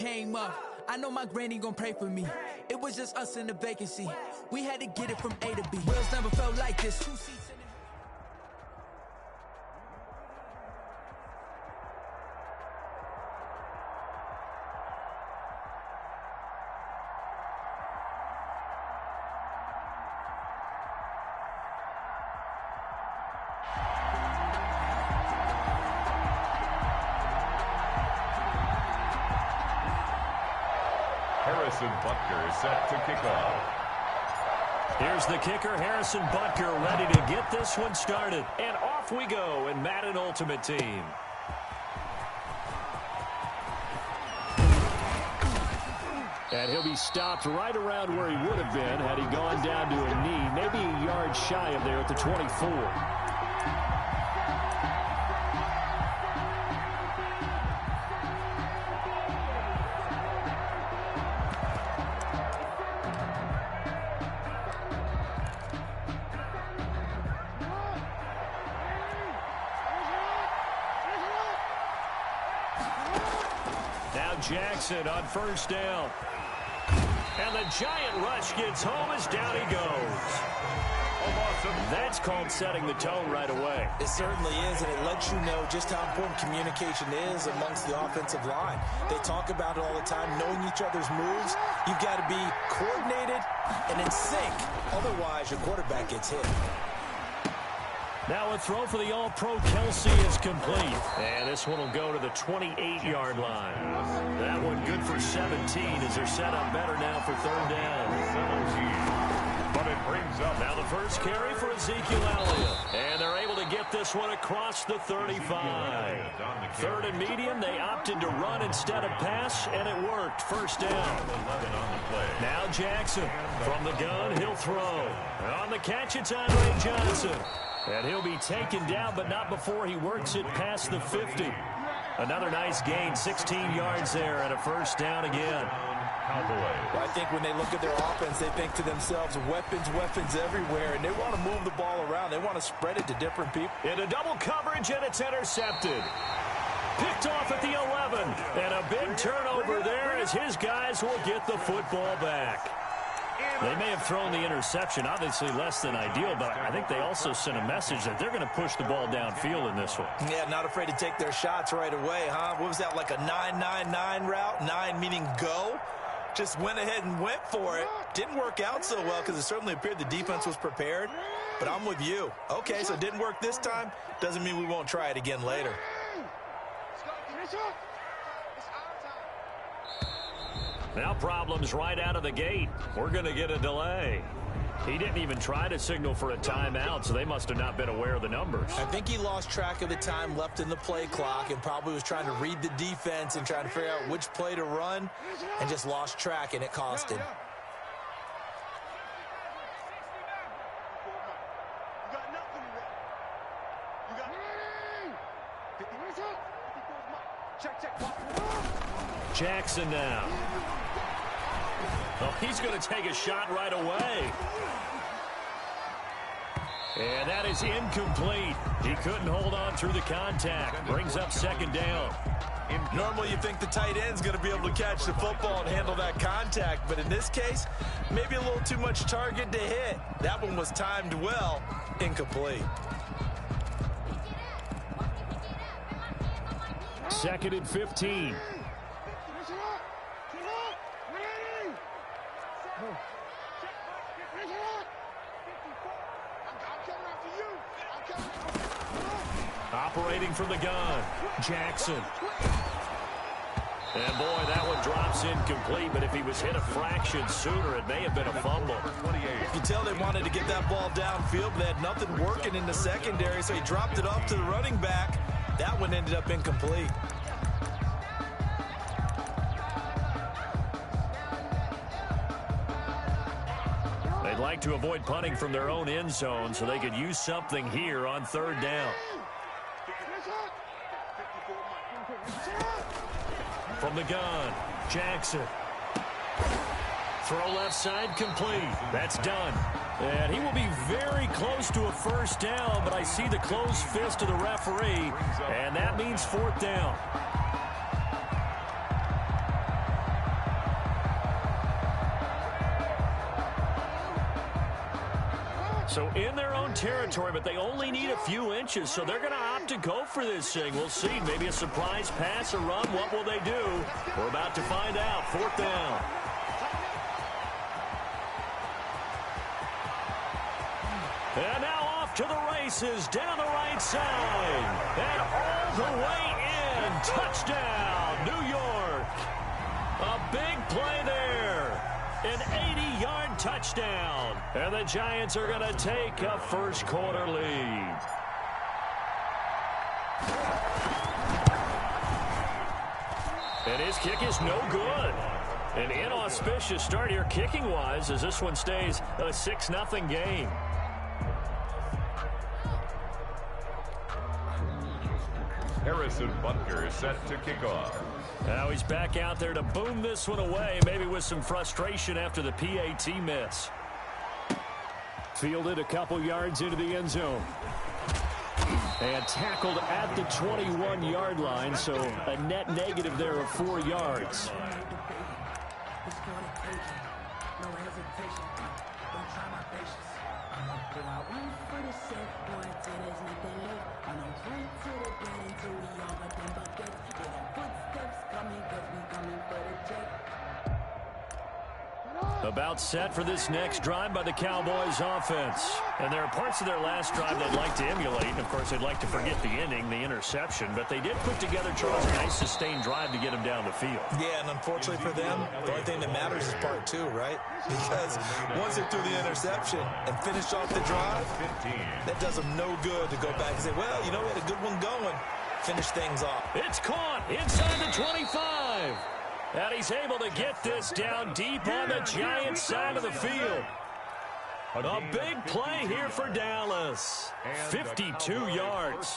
came up. I know my granny gon' pray for me. It was just us in the vacancy. We had to get it from A to B. Wheels never felt like this. 2 seats in it. Harrison Butker is set to kick off. Here's the kicker, Harrison Butker, ready to get this one started. And off we go in Madden Ultimate Team. And he'll be stopped right around where he would have been had he gone down to a knee, maybe a yard shy of there at the 24. Jackson on first down. And the giant rush gets home as down he goes. That's called setting the tone right away. It certainly is, and it lets you know just how important communication is amongst the offensive line. They talk about it all the time, knowing each other's moves. You've got to be coordinated and in sync. Otherwise, your quarterback gets hit. Now a throw for the All-Pro Kelsey is complete. And this one will go to the 28-yard line. That one good for 17 as they're set up better now for third down. 17. But it brings up. Now the first carry for Ezekiel Elliott. And they're able to get this one across the 35. Third and medium, they opted to run instead of pass, and it worked. First down. Now Jackson from the gun, he'll throw. On the catch, it's Andre Johnson. And he'll be taken down, but not before he works it past the 50. Another nice gain, 16 yards there, and a first down again. Well, I think when they look at their offense, they think to themselves, weapons everywhere, and they want to move the ball around. They want to spread it to different people. Into double coverage, and it's intercepted. Picked off at the 11, and a big turnover there as his guys will get the football back. They may have thrown the interception, obviously less than ideal, but I think they also sent a message that they're going to push the ball downfield in this one. Yeah, not afraid to take their shots right away, huh? What was that, like a 9-9-9 route? 9 meaning go? Just went ahead and went for it. Didn't work out so well because it certainly appeared the defense was prepared, but I'm with you. Okay, so it didn't work this time. Doesn't mean we won't try it again later. Now problems right out of the gate. We're going to get a delay. He didn't even try to signal for a timeout, so they must have not been aware of the numbers. I think he lost track of the time left in the play clock and probably was trying to read the defense and trying to figure out which play to run and just lost track, and it cost him. Jackson now. Oh, he's going to take a shot right away. And that is incomplete. He couldn't hold on through the contact. Brings up second down. Normally you think the tight end's going to be able to catch the football and handle that contact, but in this case, maybe a little too much target to hit. That one was timed well. Incomplete. Second and 15. Operating from the gun, Jackson. And boy, that one drops incomplete, but if he was hit a fraction sooner, it may have been a fumble. You can tell they wanted to get that ball downfield, but they had nothing working in the secondary, so he dropped it off to the running back. That one ended up incomplete. They'd like to avoid punting from their own end zone so they could use something here on third down. From the gun, Jackson. Throw left side complete. That's done. And he will be very close to a first down, but I see the closed fist of the referee, and that means fourth down. So in their own territory, but they only need a few inches, so they're going to opt to go for this thing. We'll see. Maybe a surprise pass or run. What will they do? We're about to find out. 4th down. And now off to the races down the right side. And all the way in. Touchdown, New York. A big play there. An 80-yard touchdown. And the Giants are going to take a first quarter lead. And his kick is no good. An inauspicious start here kicking-wise as this one stays a 6-0 game. Harrison Butker is set to kick off. Now he's back out there to boom this one away, maybe with some frustration after the PAT miss. Fielded a couple yards into the end zone. And tackled at the 21-yard line, so a net negative there of 4 yards. About set for this next drive by the Cowboys offense. And there are parts of their last drive they'd like to emulate. And, of course, they'd like to forget the ending, the interception. But they did put together, Charles, a nice sustained drive to get them down the field. Yeah, and unfortunately for them, the only thing that matters is part 2, right? Because once they threw the interception and finished off the drive, that does them no good to go back and say, well, you know, we had a good one going. Finish things off. It's caught inside the 25. And he's able to get this down deep on the Giants side of the field. A big play here for Dallas. 52 yards.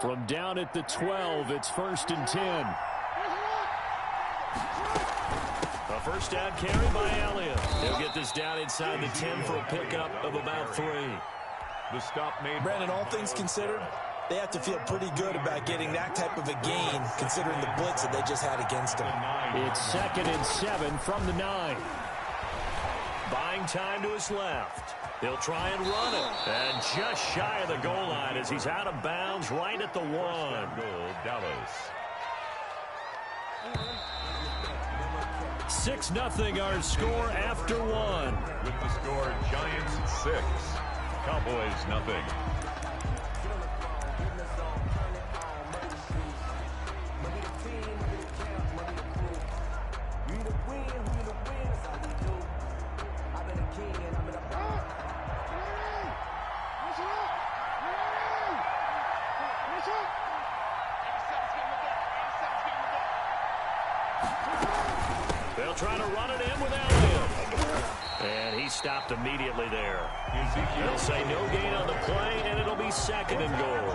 From down at the 12, it's 1st and 10. A first down carry by Elliott. He'll get this down inside the 10 for a pickup of about 3. The stop made. Brandon, all things considered, they have to feel pretty good about getting that type of a gain, considering the blitz that they just had against them. It's 2nd and 7 from the 9. Buying time to his left. He'll try and run it. And just shy of the goal line as he's out of bounds right at the 1. Goal, Dallas. 6-0 our score after 1. With the score, Giants 6, Cowboys nothing. They'll try to run it in with Elliott. And he stopped immediately there. They'll say no gain on the play, and it'll be 2nd and goal.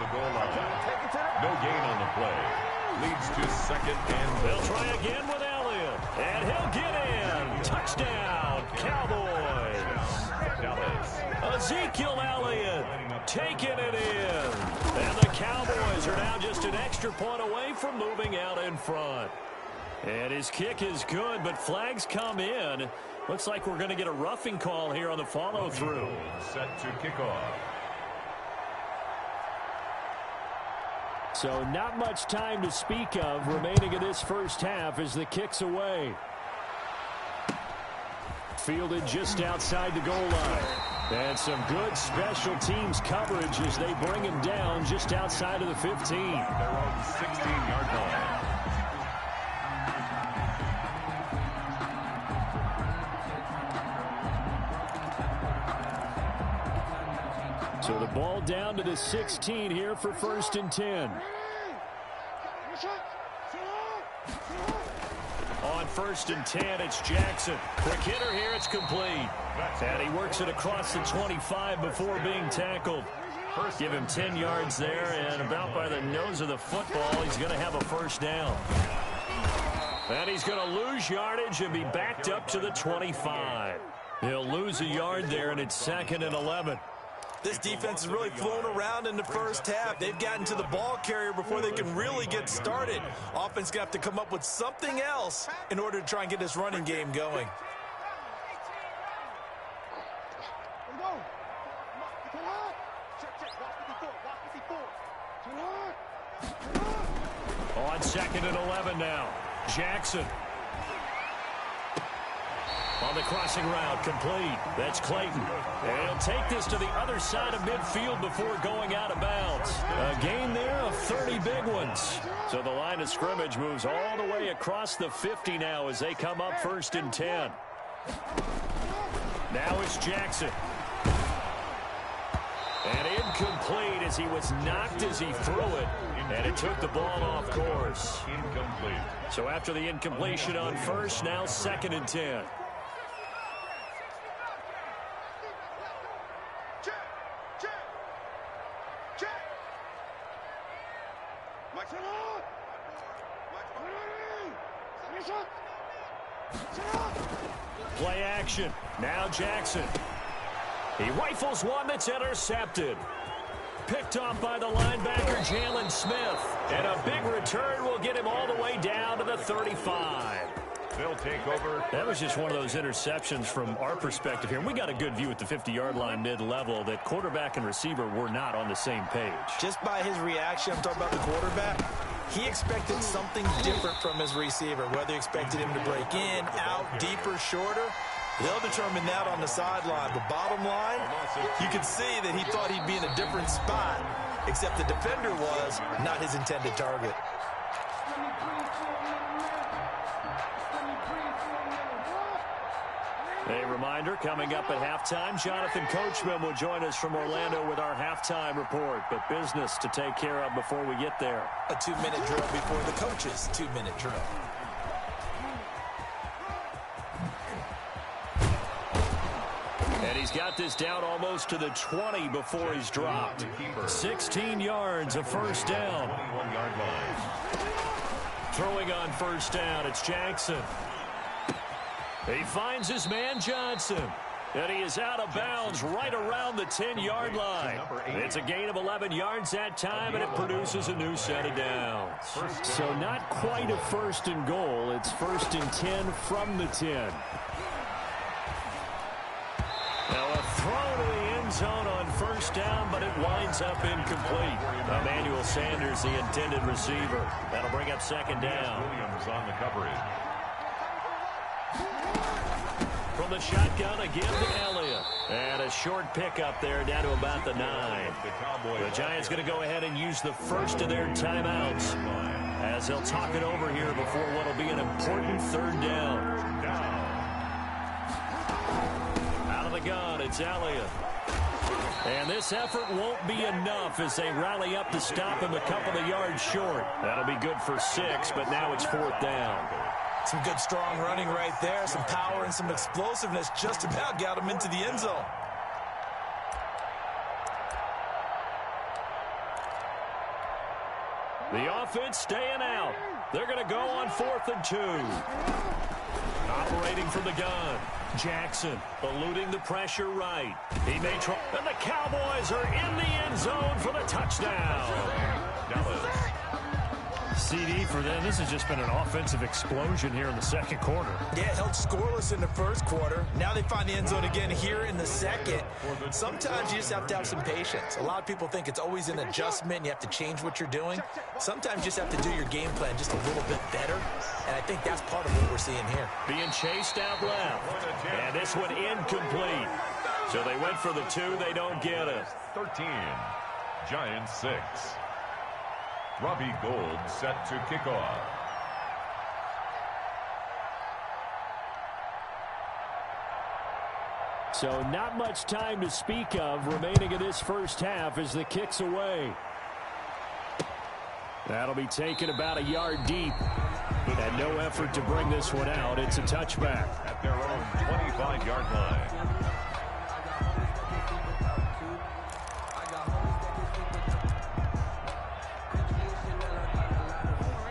The goal line. No gain on the play. Leads to 2nd and goal. They'll try again with Elliott. And he'll get in. Touchdown, Cowboys. Dallas. Ezekiel Elliott taking it in. And the Cowboys are now just an extra point away from moving out in front. And his kick is good, but flags come in. Looks like we're going to get a roughing call here on the follow-through. Set to kick off. So not much time to speak of remaining in this first half as the kick's away. Fielded just outside the goal line. And some good special teams coverage as they bring him down just outside of the 15. They're on the 16-yard line. So the ball down to the 16 here for 1st and 10. On 1st and 10, it's Jackson. Quick hitter here, it's complete. And he works it across the 25 before being tackled. Give him 10 yards there, and about by the nose of the football, he's going to have a first down. And he's going to lose yardage and be backed up to the 25. He'll lose a yard there, and it's 2nd and 11. This defense is really flown around in the first half. They've gotten to the ball carrier before they can really get started. Offense going to have to come up with something else in order to try and get this running game going. On 2nd and 11 now. Jackson. On the crossing route, complete. That's Clayton. And he'll take this to the other side of midfield before going out of bounds. A gain there of 30 big ones. So the line of scrimmage moves all the way across the 50 now as they come up 1st and 10. Now it's Jackson. And incomplete as he was knocked as he threw it. And it took the ball off course. Incomplete. So after the incompletion on 1st, now 2nd and 10. Play action. Now Jackson. He rifles one that's intercepted. Picked off by the linebacker, Jalen Smith. And a big return will get him all the way down to the 35. They'll take over. That was just one of those interceptions from our perspective here. And we got a good view at the 50-yard line mid-level that quarterback and receiver were not on the same page. Just by his reaction, I'm talking about the quarterback, he expected something different from his receiver, whether he expected him to break in, out, deeper, shorter. They'll determine that on the sideline. But bottom line, you can see that he thought he'd be in a different spot, except the defender was not his intended target. A reminder, coming up at halftime, Jonathan Coachman will join us from Orlando with our halftime report. But business to take care of before we get there. A 2-minute drill before the coach's 2-minute drill. And he's got this down almost to the 20 before he's dropped. 16 yards, a first down. 21-yard line. Throwing on first down, it's Jackson. He finds his man Johnson. And he is out of bounds right around the 10-yard line. It's a gain of 11 yards that time, and it produces a new set of downs. So not quite a 1st and goal. It's 1st and 10 from the 10. Now a throw to the end zone on first down, but it winds up incomplete. Emmanuel Sanders, the intended receiver. That'll bring up 2nd down. Williams on the coverage. From the shotgun again to Elliott. And a short pickup there down to about the 9. The Giants going to go ahead and use the first of their timeouts as they'll talk it over here before what will be an important 3rd down. Out of the gun, it's Elliott. And this effort won't be enough as they rally up to stop him a couple of yards short. That'll be good for 6, but now it's 4th down. Some good, strong running right there. Some power and some explosiveness just about got him into the end zone. The offense staying out. They're going to go on 4th and 2. Operating from the gun. Jackson eluding the pressure right. He may try. And the Cowboys are in the end zone for the touchdown. Dallas. CD for them. This has just been an offensive explosion here in the 2nd quarter. Yeah, held scoreless in the 1st quarter. Now they find the end zone again here in the 2nd. Sometimes you just have to have some patience. A lot of people think it's always an adjustment. You have to change what you're doing. Sometimes you just have to do your game plan just a little bit better. And I think that's part of what we're seeing here. Being chased out left. And this one incomplete. So they went for the 2. They don't get it. 13. Giants 6. Robbie Gould set to kick off. So not much time to speak of remaining in this first half as the kick's away. That'll be taken about a yard deep. And no effort to bring this one out. It's a touchback. At their own 25-yard line.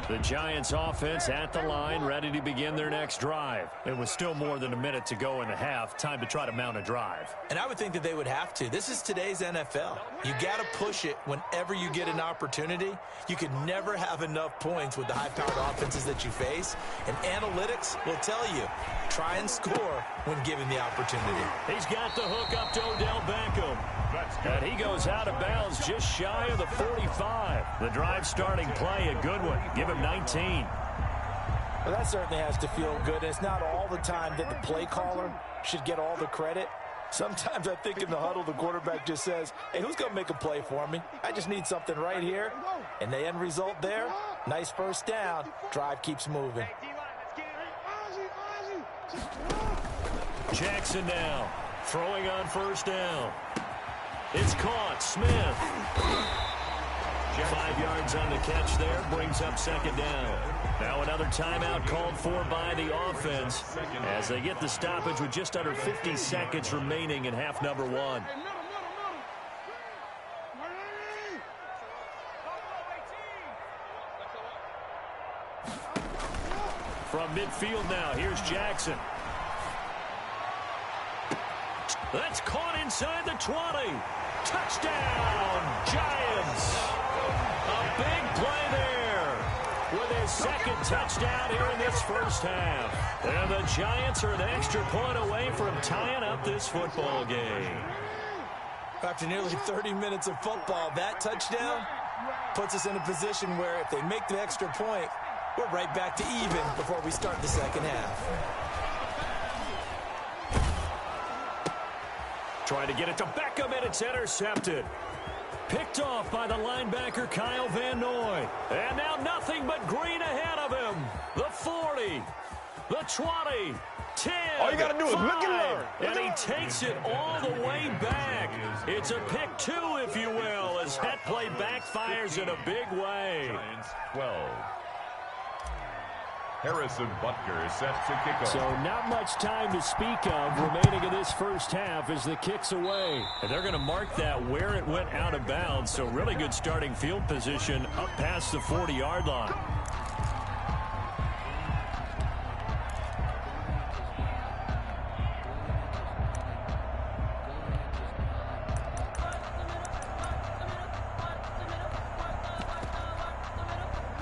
The Giants offense at the line, ready to begin their next drive. It was still more than a minute to go in the half. Time to try to mount a drive. And I would think that they would have to. This is today's NFL. You got to push it whenever you get an opportunity. You can never have enough points with the high-powered offenses that you face. And analytics will tell you, try and score when given the opportunity. He's got the hook up to Odell Beckham. And he goes out of bounds just shy of the 45. The drive starting play, a good one. Give him 19. Well, that certainly has to feel good. It's not all the time that the play caller should get all the credit. Sometimes I think in the huddle, the quarterback just says, hey, who's going to make a play for me? I just need something right here. And the end result there, nice first down. Drive keeps moving. Jackson now, throwing on first down. It's caught. Smith. 5 yards on the catch there, brings up second down. Now another timeout called for by the offense as they get the stoppage with just under 50 seconds remaining in half number one. From midfield now, here's Jackson. That's caught inside the 20. Touchdown, Giants. A big play there with his second touchdown here in this first half. And the Giants are an extra point away from tying up this football game. After nearly 30 minutes of football, that touchdown puts us in a position where if they make the extra point, we're right back to even before we start the second half. Trying to get it to Beckham, and it's intercepted. Picked off by the linebacker, Kyle Van Noy. And now nothing but green ahead of him. The 40, the 20, 10, all you got to do is look at her. And he takes it all the way back. It's a pick two, if you will, as that play backfires in a big way. Giants 12. Harrison Butker is set to kick off. So not much time to speak of remaining in this first half as the kick's away. And they're going to mark that where it went out of bounds. So really good starting field position up past the 40-yard line.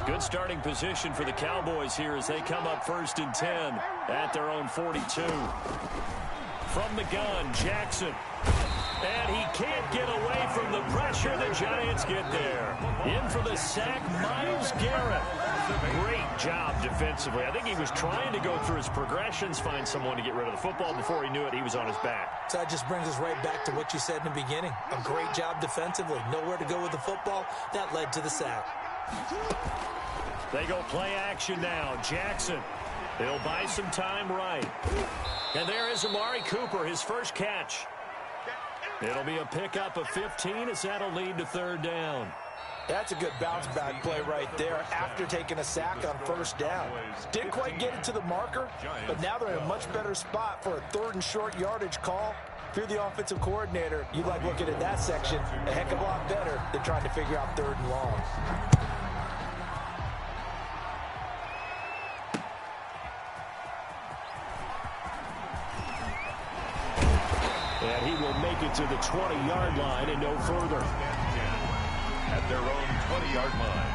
Good starting position for the Cowboys here as they come up 1st and 10 at their own 42. From the gun, Jackson. And he can't get away from the pressure. The Giants get there. In for the sack, Myles Garrett. Great job defensively. I think he was trying to go through his progressions, find someone to get rid of the football. Before he knew it, he was on his back. So that just brings us right back to what you said in the beginning. A great job defensively. Nowhere to go with the football. That led to the sack. They go play action now. Jackson. They'll buy some time right. And there is Amari Cooper, his first catch. It'll be a pickup of 15 as that'll lead to third down. That's a good bounce-back play right there after taking a sack on first down. Didn't quite get it to the marker, but now they're in a much better spot for a 3rd and short yardage call. If you're the offensive coordinator, you like looking at that section a heck of a lot better than trying to figure out 3rd and long. And he will make it to the 20-yard line and no further. At their own 20-yard line.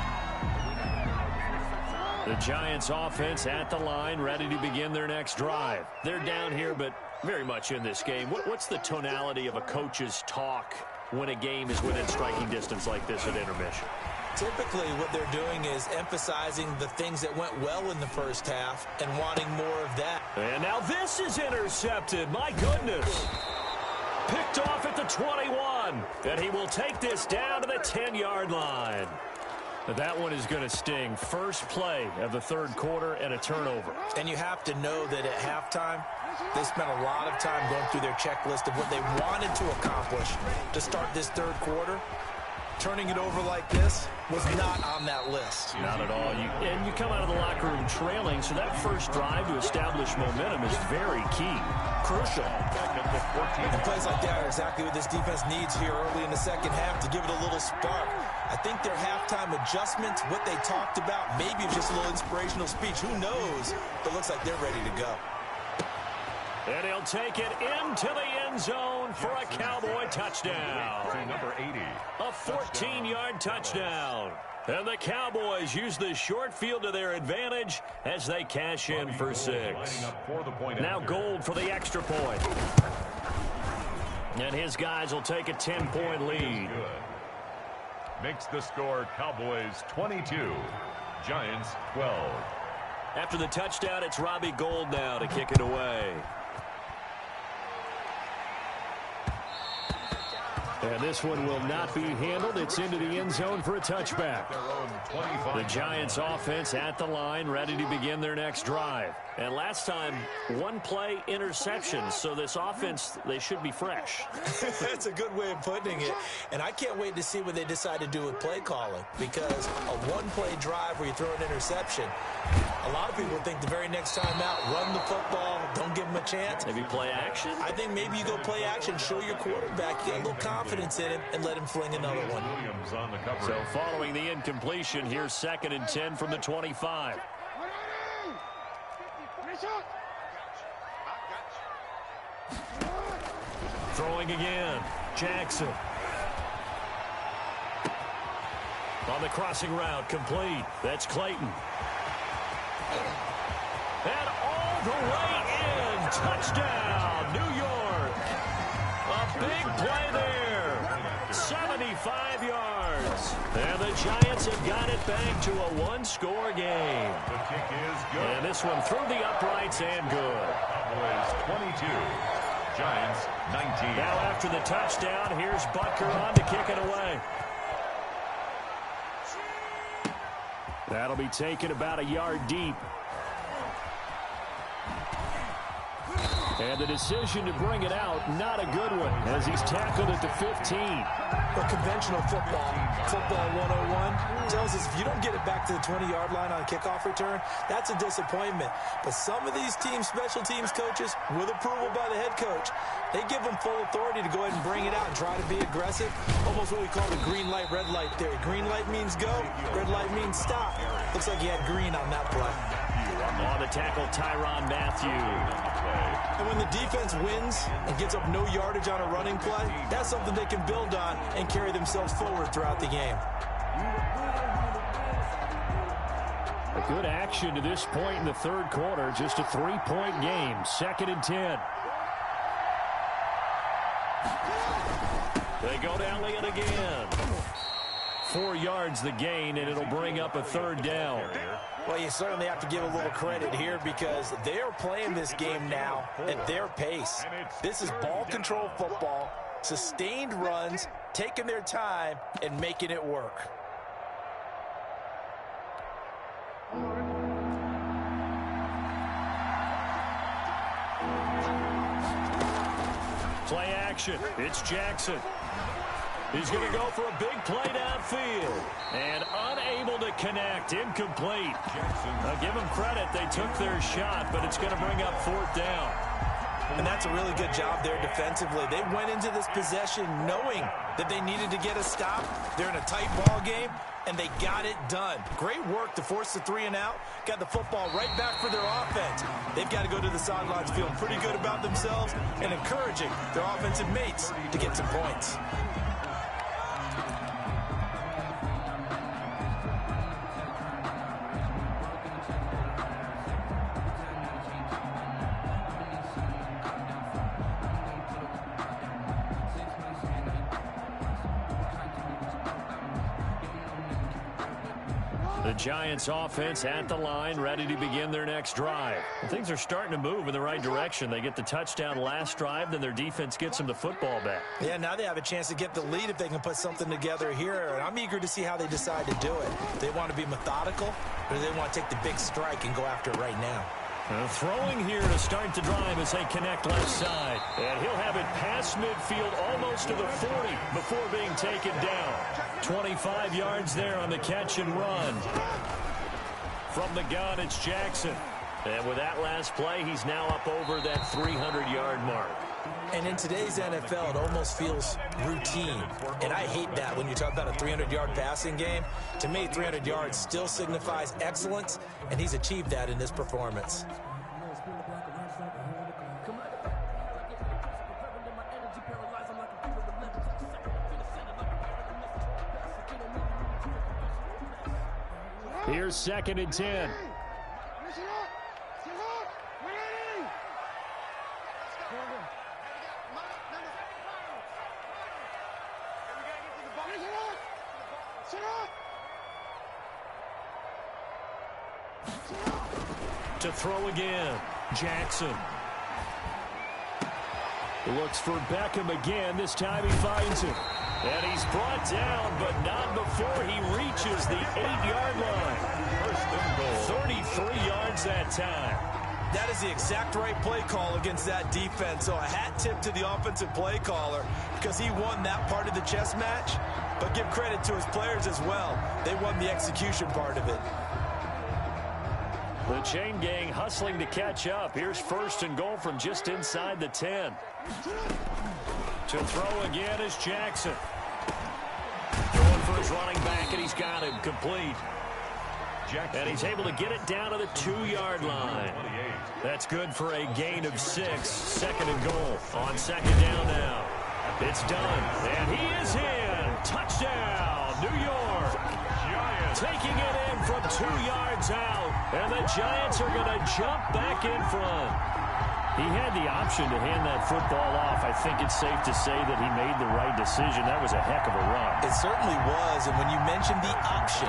The Giants offense at the line, ready to begin their next drive. They're down here, but very much in this game. What's the tonality of a coach's talk when a game is within striking distance like this at intermission? Typically, what they're doing is emphasizing the things that went well in the first half and wanting more of that. And now this is intercepted. My goodness. Picked off at the 21. And he will take this down to the 10-yard line. That one is going to sting. First play of the third quarter and a turnover. And you have to know that at halftime, they spent a lot of time going through their checklist of what they wanted to accomplish to start this third quarter. Turning it over like this was not on that list. Not at all. And you come out of the locker room trailing, so that first drive to establish momentum is very key. crucial. And plays like that are exactly what this defense needs here early in the second half to give it a little spark. I think their halftime adjustments, what they talked about, maybe it's just a little inspirational speech. Who knows? But it looks like they're ready to go. And he'll take it into the end zone for a Cowboy touchdown. Number 80. A 14-yard touchdown. And the Cowboys use the short field to their advantage as they cash in for 6. Now Gold for the extra point. And his guys will take a 10-point lead. Makes the score Cowboys 22, Giants 12. After the touchdown, it's Robbie Gould now to kick it away. And this one will not be handled. It's into the end zone for a touchback. The Giants offense at the line, ready to begin their next drive. And last time, one play interception. So this offense, they should be fresh. That's a good way of putting it. And I can't wait to see what they decide to do with play calling. Because a one-play drive where you throw an interception, a lot of people think the very next time out, run the football, don't give them a chance. Maybe play action? I think maybe you go play action, show your quarterback, get a little confidence in him, and let him fling another one. So following the incompletion, here's 2nd and 10 from the 25. Throwing again. Jackson. On the crossing route, complete. That's Clayton. And all the way in. Touchdown, New York. A big play there. 75 yards. And the Giants have got it back to a one-score game. The kick is good. And this one through the uprights and good. Cowboys 22, Giants 19. Now after the touchdown, here's Butker on to kick it away. That'll be taken about a yard deep. And the decision to bring it out, not a good one, as he's tackled at the 15. But conventional football 101, tells us if you don't get it back to the 20-yard line on a kickoff return, that's a disappointment. But some of these teams, special teams coaches, with approval by the head coach, they give them full authority to go ahead and bring it out and try to be aggressive. Almost what we call the green light, red light theory. Green light means go, red light means stop. Looks like he had green on that play. On the tackle, Tyrann Mathieu. And when the defense wins and gets up no yardage on a running play, that's something they can build on and carry themselves forward throughout the game. A good action to this point in the third quarter. Just a 3-point game. 2nd and 10. They go to Elliott again. 4 yards the gain, and it'll bring up a 3rd down. Well, you certainly have to give a little credit here because they're playing this game now at their pace. This is ball control football, sustained runs, taking their time, and making it work. Play action. It's Jackson. He's going to go for a big play downfield. And unable to connect. Incomplete. Now give them credit. They took their shot, but it's going to bring up 4th down. And that's a really good job there defensively. They went into this possession knowing that they needed to get a stop. They're in a tight ball game, and they got it done. Great work to force the 3 and out. Got the football right back for their offense. They've got to go to the sidelines feeling pretty good about themselves and encouraging their offensive mates to get some points. The Giants offense at the line, ready to begin their next drive. And things are starting to move in the right direction. They get the touchdown last drive, then their defense gets them the football back. Yeah, now they have a chance to get the lead if they can put something together here. And I'm eager to see how they decide to do it. Do they want to be methodical, or do they want to take the big strike and go after it right now? Throwing here to start the drive as they connect left side. And he'll have it past midfield almost to the 40 before being taken down. 25 yards there on the catch and run. From the gun, it's Jackson. And with that last play, he's now up over that 300-yard mark. And in today's NFL, it almost feels routine. And I hate that when you talk about a 300-yard passing game. To me, 300 yards still signifies excellence, and he's achieved that in this performance. Here's 2nd and 10. To throw again, Jackson. Looks for Beckham again. This time he finds him. And he's brought down, but not before he reaches the 8-yard line. First and goal. 33 yards that time. That is the exact right play call against that defense. So a hat tip to the offensive play caller because he won that part of the chess match. But give credit to his players as well. They won the execution part of it. The chain gang hustling to catch up. Here's 1st and goal from just inside the 10. To throw again is Jackson. Going for his running back, and he's got him complete. Jackson. And he's able to get it down to the 2-yard line. That's good for a gain of 6. 2nd and goal on 2nd down now. It's done, and he is in. Touchdown, New York. Giants. Taking it in from 2 yards out, and the Giants are going to jump back in front. He had the option to hand that football off. I think it's safe to say that he made the right decision. That was a heck of a run. It certainly was, and when you mentioned the option,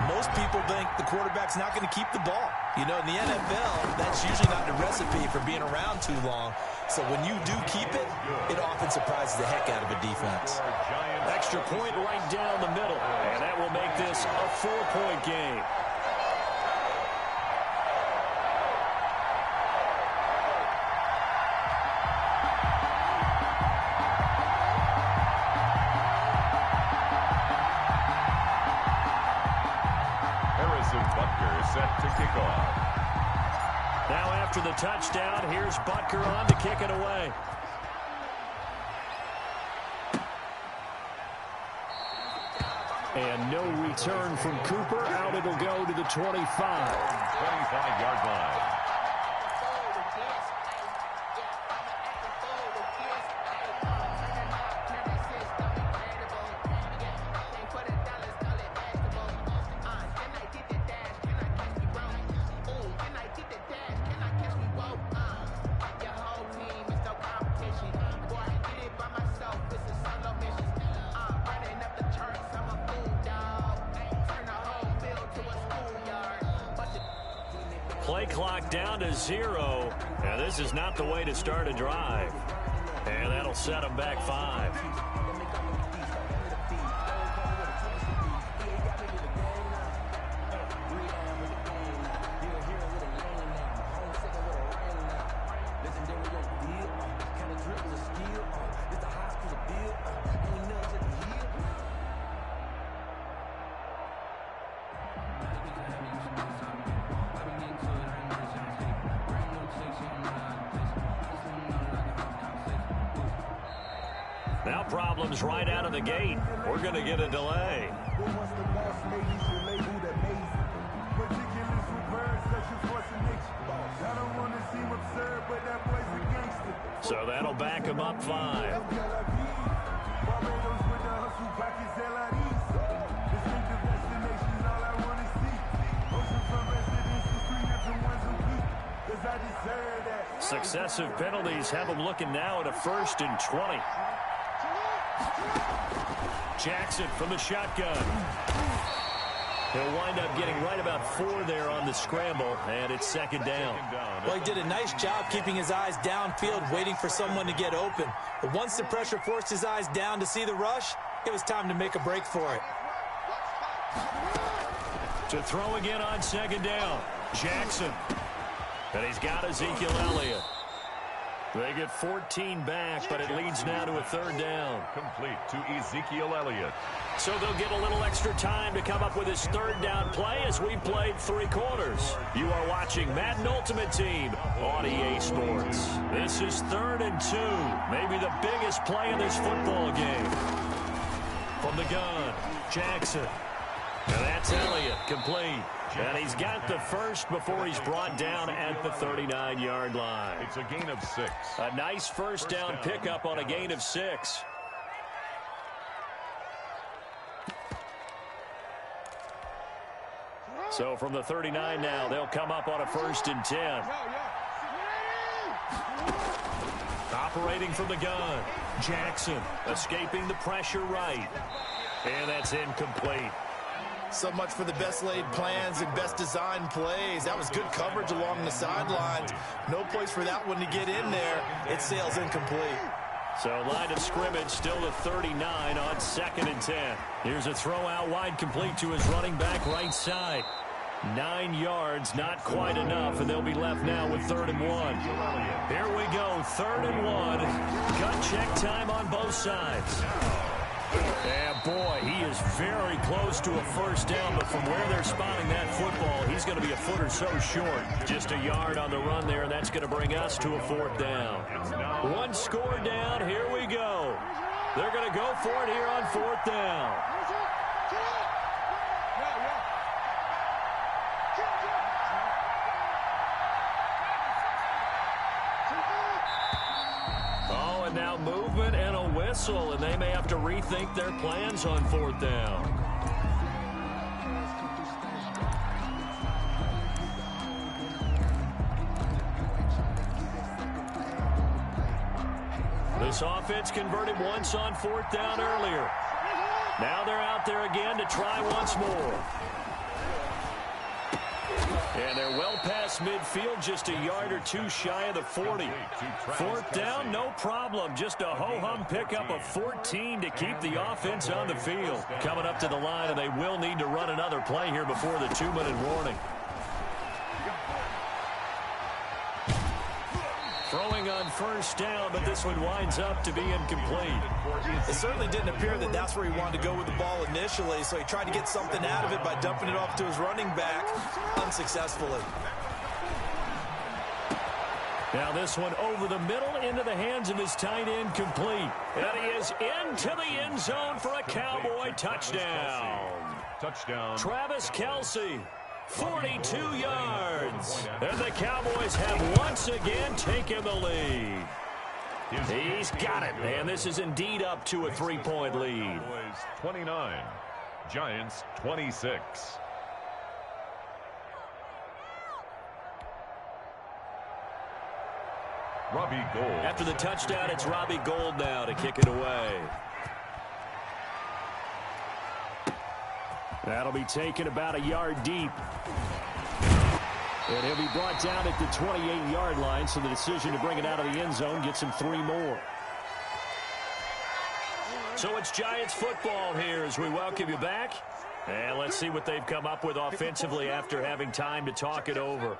most people think the quarterback's not going to keep the ball. You know, in the NFL, that's usually not the recipe for being around too long. So when you do keep it, it often surprises the heck out of a defense. Extra point right down the middle, and that will make this a 4-point game. Set to kick off. Now after the touchdown, here's Butker on to kick it away. And no return from Cooper. Out it'll go to the 25. 25-yard line. Play clock down to 0, and this is not the way to start a drive. And that'll set them back 5. Now problems right out of the gate. We're going to get a delay. So that'll back him up 5. Successive penalties have him looking now at a 1st and 20. Jackson from the shotgun. He'll wind up getting right about 4 there on the scramble, and it's 2nd down. Well, he did a nice job keeping his eyes downfield, waiting for someone to get open. But once the pressure forced his eyes down to see the rush, it was time to make a break for it. To throw again on 2nd down, Jackson. And he's got Ezekiel Elliott. They get 14 back, but it leads now to a third down. Complete to Ezekiel Elliott. So they'll get a little extra time to come up with his third down play as we played 3 quarters. You are watching Madden Ultimate Team on EA Sports. This is 3rd and 2, maybe the biggest play in this football game. From the gun, Jackson. And that's Elliott, complete. And he's got the first before he's brought down at the 39-yard line. It's a gain of 6. A nice first down pickup on a gain of 6. So from the 39 now, they'll come up on a 1st and 10. Operating from the gun, Jackson escaping the pressure right. And that's incomplete. So much for the best laid plans and best designed plays. That was good coverage along the sidelines. No place for that one to get in there. It sails incomplete. So line of scrimmage still to 39 on 2nd and 10. Here's a throw out wide, complete to his running back right side. 9 yards, not quite enough, and they'll be left now with 3rd and 1. Here we go, 3rd and 1. Gut check time on both sides. And boy, he is very close to a first down, but from where they're spotting that football, he's going to be a foot or so short. Just a yard on the run there, and that's going to bring us to a 4th down. 1 score down, here we go. They're going to go for it here on 4th down. Oh, and now movement and a whistle, and they may have to rethink their plans on 4th down. This offense converted once on 4th down earlier. Now they're out there again to try once more. And they're well past midfield, just a yard or 2 shy of the 40. 4th down, no problem. Just a ho-hum pickup of 14 to keep the offense on the field. Coming up to the line, and they will need to run another play here before the 2-minute warning. Throwing on 1st down, but this one winds up to be incomplete. It certainly didn't appear that that's where he wanted to go with the ball initially, so he tried to get something out of it by dumping it off to his running back unsuccessfully. Now this one over the middle into the hands of his tight end, complete. And he is into the end zone for a Cowboy touchdown. Touchdown. Travis Kelce. 42 yards. And the Cowboys have once again taken the lead. He's got it, and this is indeed up to a 3-point lead. 29, Giants 26. Robbie Gould. After the touchdown, it's Robbie Gould now to kick it away. That'll be taken about a yard deep. And he'll be brought down at the 28-yard line, so the decision to bring it out of the end zone gets him 3 more. So it's Giants football here as we welcome you back. And let's see what they've come up with offensively after having time to talk it over.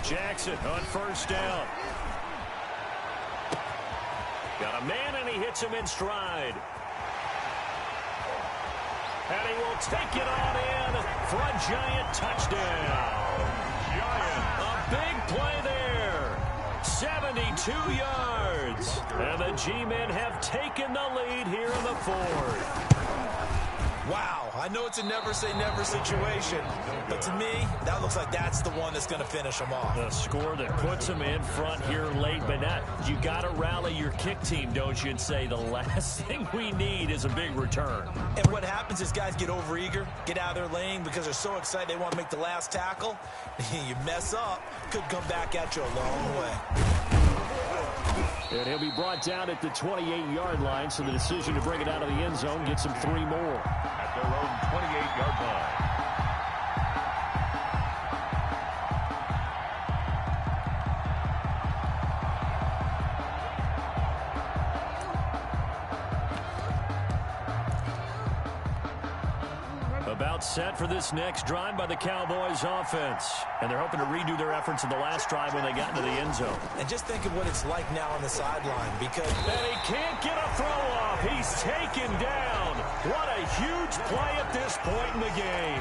Jackson on 1st down. Got a man, and he hits him in stride. And he will take it on in for a Giant touchdown. A big play there. 72 yards. And the G-men have taken the lead here in the 4th. Wow, I know it's a never-say-never situation, but to me, that looks like that's the one that's going to finish them off. The score that puts them in front here late, but not. You got to rally your kick team, don't you, and say the last thing we need is a big return. And what happens is guys get overeager, get out of their lane because they're so excited they want to make the last tackle. You mess up, could come back at you a long way. And he'll be brought down at the 28-yard line, so the decision to bring it out of the end zone gets him 3 more. At their own 28-yard line. A About set for this next drive by the Cowboys offense. And they're hoping to redo their efforts in the last drive when they got into the end zone. And just think of what it's like now on the sideline because... And he can't get a throw off. He's taken down. What a huge play at this point in the game.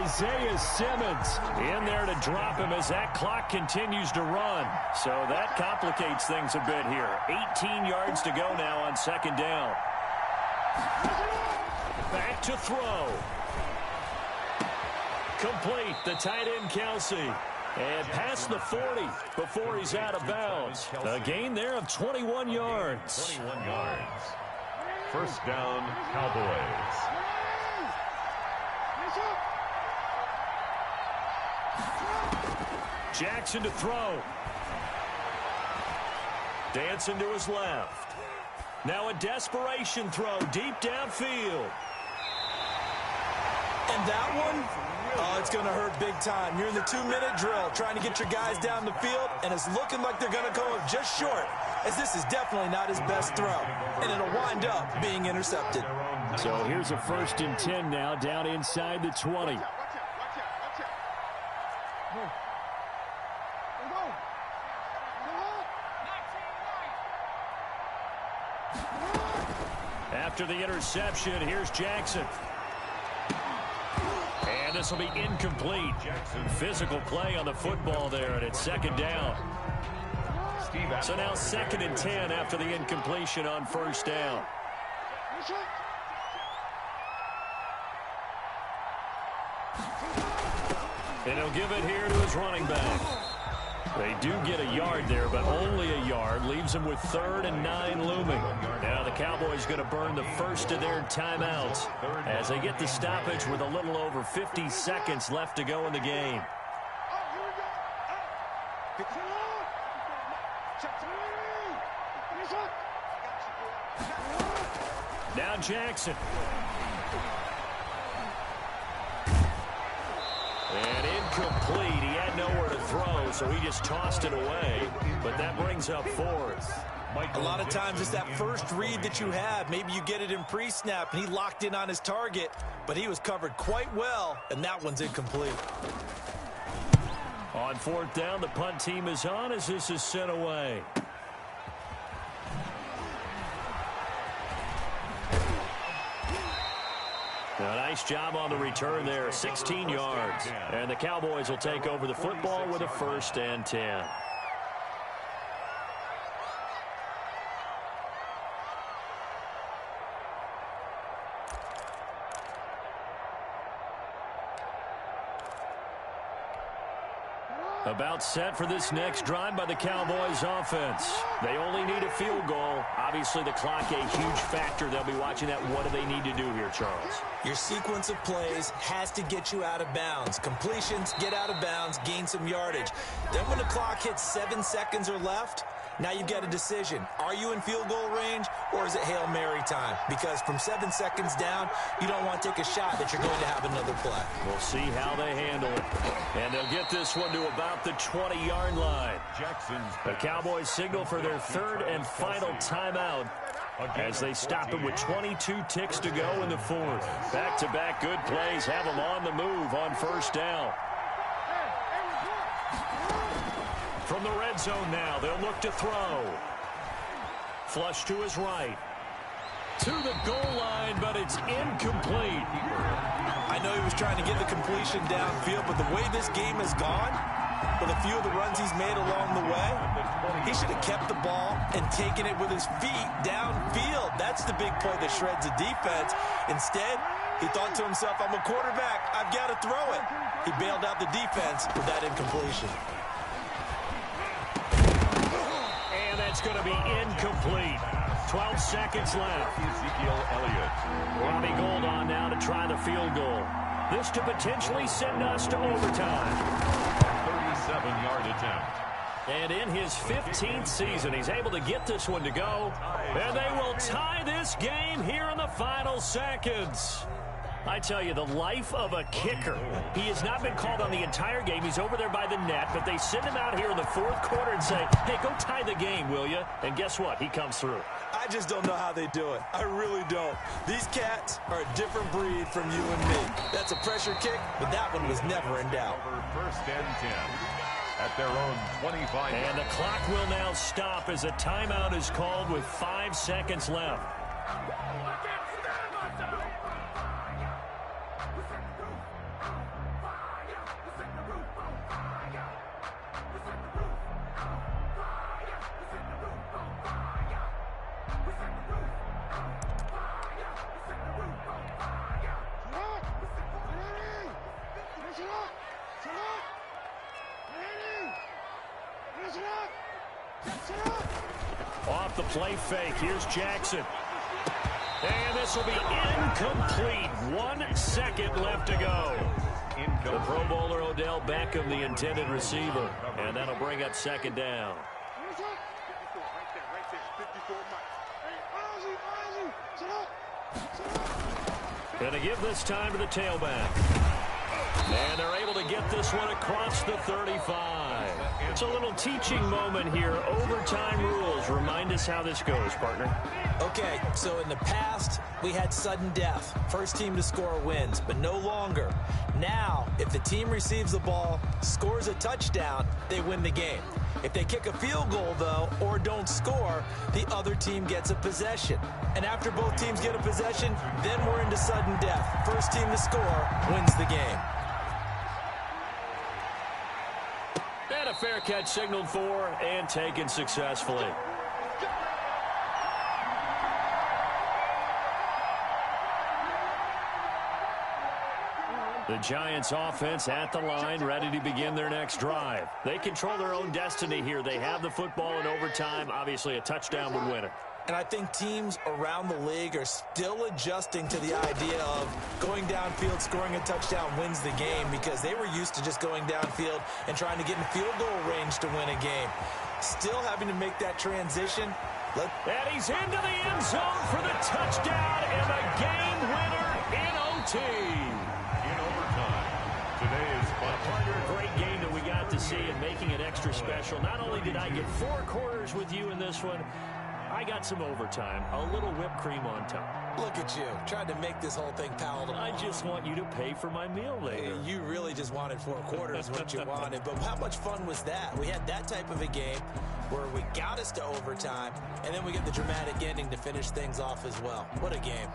Isaiah Simmons in there to drop him as that clock continues to run. So that complicates things a bit here. 18 yards to go now on second down. Back to throw. Complete, the tight end Kelsey. And past the 40 before he's out of bounds. A gain there of 21 yards. 21 yards. First down, Cowboys. Jackson to throw. Dancing to his left. Now a desperation throw deep downfield. And that one, oh, it's going to hurt big time. You're in the 2-minute drill trying to get your guys down the field, and it's looking like they're going to come up just short, as this is definitely not his best throw, and it'll wind up being intercepted. So here's a 1st and 10 now, down inside the 20. After the interception, here's Jackson. And this will be incomplete. Physical play on the football there, and it's second down. So now 2nd and 10 after the incompletion on first down. And he'll give it here to his running back. They do get a yard there, but only a yard. Leaves them with 3rd and 9 looming. Now the Cowboys going to burn the first of their timeouts as they get the stoppage with a little over 50 seconds left to go in the game. Now Jackson. And incomplete. He had nowhere to throw, so he just tossed it away. But that brings up 4th. A lot of times it's that first read that you have. Maybe you get it in pre-snap, and he locked in on his target, but he was covered quite well, and that one's incomplete. On 4th down, the punt team is on as this is sent away. A nice job on the return there, 16 yards. And the Cowboys will take over the football with a 1st and 10. About set for this next drive by the Cowboys offense. They only need a field goal. Obviously, the clock a huge factor. They'll be watching that. What do they need to do here, Charles? Your sequence of plays has to get you out of bounds. Completions, get out of bounds, gain some yardage. Then when the clock hits 7 seconds or left, now you've got a decision. Are you in field goal range, or is it Hail Mary time? Because from 7 seconds down, you don't want to take a shot that you're going to have another play. We'll see how they handle it. And they'll get this one to about the 20-yard line. The Cowboys signal for their 3rd and final timeout as they stop it with 22 ticks to go in the 4th. Back-to-back good plays have them on the move on first down. From the red zone now, they'll look to throw. Flush to his right. To the goal line, but it's incomplete. I know he was trying to get the completion downfield, but the way this game has gone, with a few of the runs he's made along the way, he should have kept the ball and taken it with his feet downfield. That's the big play that shreds the defense. Instead, he thought to himself, I'm a quarterback, I've got to throw it. He bailed out the defense with that incompletion. And that's going to be incomplete. 12 seconds left. Ezekiel Elliott. Robbie Gould on now to try the field goal. This to potentially send us to overtime. 37-yard attempt. And in his 15th season, he's able to get this one to go. And they will tie this game here in the final seconds. I tell you, the life of a kicker. He has not been called on the entire game. He's over there by the net, but they send him out here in the fourth quarter and say, hey, go tie the game, will you? And guess what? He comes through. I just don't know how they do it. I really don't. These cats are a different breed from you and me. That's a pressure kick, but that one was never in doubt. First and 10 at their own 25. And the clock will now stop as a timeout is called with 5 seconds left. Off the play fake. Here's Jackson. And this will be incomplete. 1 second left to go. The Pro Bowler Odell Beckham, the intended receiver. And that'll bring up second down. Gonna give this time to the tailback. And they're able to get this one across the 35. It's a little teaching moment here. Overtime rules. Remind us how this goes, partner. Okay, so in the past, we had sudden death. First team to score wins, but no longer. Now, if the team receives the ball, scores a touchdown, they win the game. If they kick a field goal, though, or don't score, the other team gets a possession. And after both teams get a possession, then we're into sudden death. First team to score wins the game. And a fair catch signaled for and taken successfully. The Giants offense at the line, ready to begin their next drive. They control their own destiny here. They have the football in overtime. Obviously, a touchdown would win it. And I think teams around the league are still adjusting to the idea of going downfield, scoring a touchdown wins the game, because they were used to just going downfield and trying to get in field goal range to win a game. Still having to make that transition. And he's into the end zone for the touchdown and the game winner in OT. In overtime, today is A great game that we got to see and making it extra special. Not only did I get 4 quarters with you in this one, I got some overtime, a little whipped cream on top. Look at you, trying to make this whole thing palatable. I just want you to pay for my meal later. You really just wanted 4 quarters, what you wanted. But how much fun was that? We had that type of a game where we got us to overtime, and then we get the dramatic ending to finish things off as well. What a game.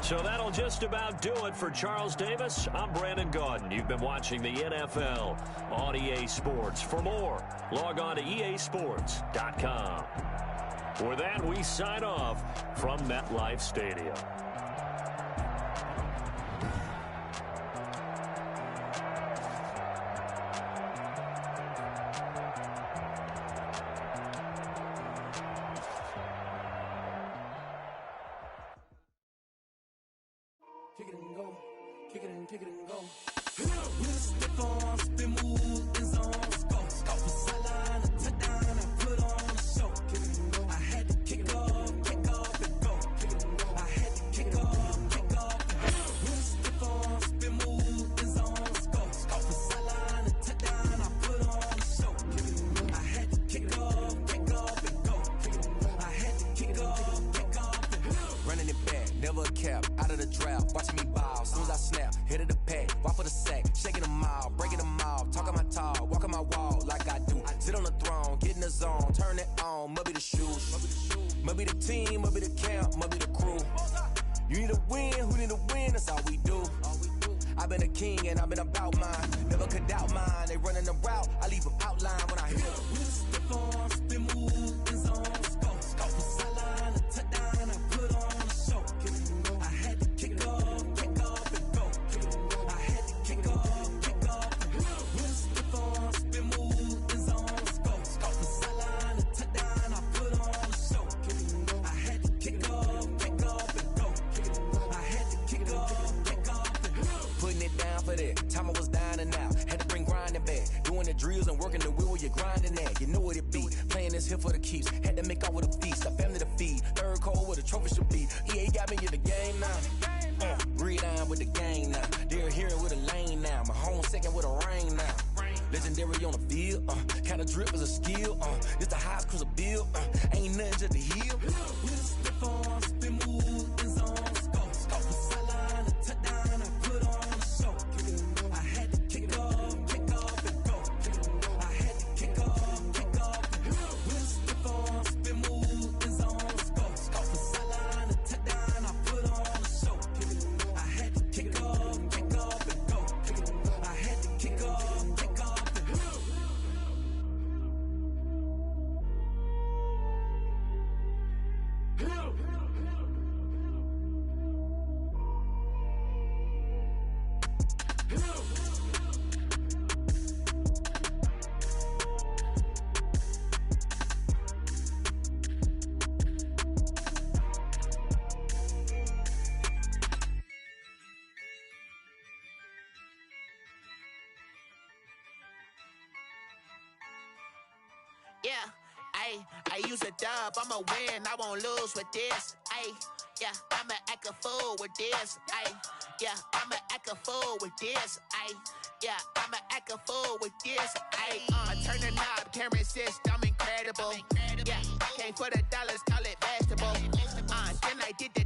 So that'll just about do it for Charles Davis. I'm Brandon Gaudin. You've been watching the NFL on EA Sports. For more, log on to easports.com. With that, we sign off from MetLife Stadium. Kick it and go, kick it and kick it and go. With a stiff arm, spin move, and zones, go. Go for sideline, a touchdown, I put on a show. Kick it and go. I had to kick off and go. Kick it and go. I had to kick off and go. With a stiff arm, spin move, and zones, go. Go for sideline, a touchdown, I put on a show. Kick it and go. I had to kick off and go. Kick it and go. I had to kick off and go. Running it back, never a cap, out of the draft, watching me ball, soon as I snap, hit of the pack, walk for the sack, shaking them all, breaking them off, talking my talk, walking my wall like I do, sit on the throne, get in the zone, turn it on, must be the shoes, must be the team, must be the camp, must be the crew, you need a win, who need a win, that's all we do, I've been a king and I've been about mine, never could doubt mine, they running the route, I leave them outline when I hit them. With a stiff arm, spin move, and zones, go. Go for sideline, a touchdown, I put on a show. Kick it and go. I had to kick off and go. Kick it and go. I had to kick off and go. With a stiff arm, spin move, and zones, go. Go for sideline, a touchdown, I put on a show. Kick it and go. I had to kick off and go. Kick it and go. I had to kick off and go. Putting it down for that. Time I was down and out. Had to bring grinding back. Doing the drills and working where you're grinding at, you know what it be. Playing this here for the keeps, had to make out with a feast, a family to feed. Third cold where the trophy should be. EA got me in the game now. Read on with the game now. They're here with a lane now. My home second with a rain now. Legendary on the field, kinda drip is a skill, it's the highest cruiser bill, ain't nothing just to heal. With a stiff arm, spin move, in zone, scope the sideline, a touchdown, I put on a show. I had to kick off and go. I had to kick off and go. With a stiff arm, spin move, in zone, scope the sideline, a touchdown, I put on a show. I had to kick off and go. I had to kick off. Yeah, I use a dub, I'ma win, I won't lose with this. Yeah, I'ma act a fool with this. Yeah, I'ma act a fool with this. Yeah, I'ma act a fool with this. I turn the knob, camera assist, I'm incredible. Yeah, came for the dollars, call it vegetable. Then I did the